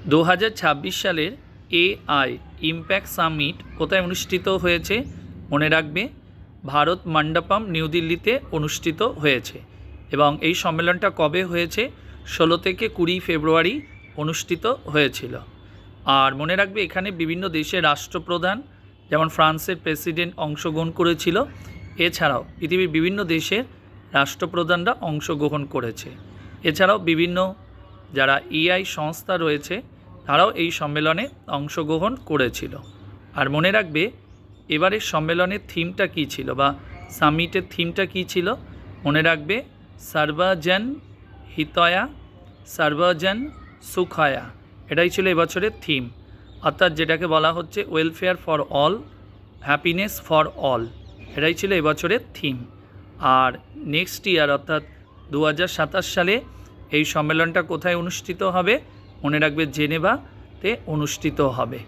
2026 সালের AI impact summit কোথায় অনুষ্ঠিত হয়েছে? মনে রাখবে, ভারত মণ্ডপম নিউ দিল্লিতে অনুষ্ঠিত হয়েছে। এবং এই সম্মেলনটা কবে হয়েছে? 16 থেকে 20 ফেব্রুয়ারি অনুষ্ঠিত হয়েছিল। আর মনে রাখবে, এখানে বিভিন্ন দেশের রাষ্ট্রপ্রধান, যেমন ফ্রান্সের প্রেসিডেন্ট অংশগ্রহণ করেছিল। এছাড়াও পৃথিবীর বিভিন্ন দেশের রাষ্ট্রপ্রধানরা অংশগ্রহণ করেছে। এছাড়াও বিভিন্ন যারা এআই সংস্থা রয়েছে তারাও এই সম্মেলনে অংশগ্রহণ করেছিল। আর মনে রাখবে, এবারের সম্মেলনের থিমটা কী ছিল বা সামিটের থিমটা কী ছিল? মনে রাখবে, সর্বজন হিতয়া সর্বজন সুখায়া, এটাই ছিল এবছরের থিম। অর্থাৎ যেটাকে বলা হচ্ছে welfare for all, happiness for all, এটাই ছিল এবছরের থিম। আর নেক্সট ইয়ার অর্থাৎ 2027 সালে এই সম্মেলনটা কোথায় অনুষ্ঠিত হবে? মনে রাখবে, জেনেভাতে অনুষ্ঠিত হবে।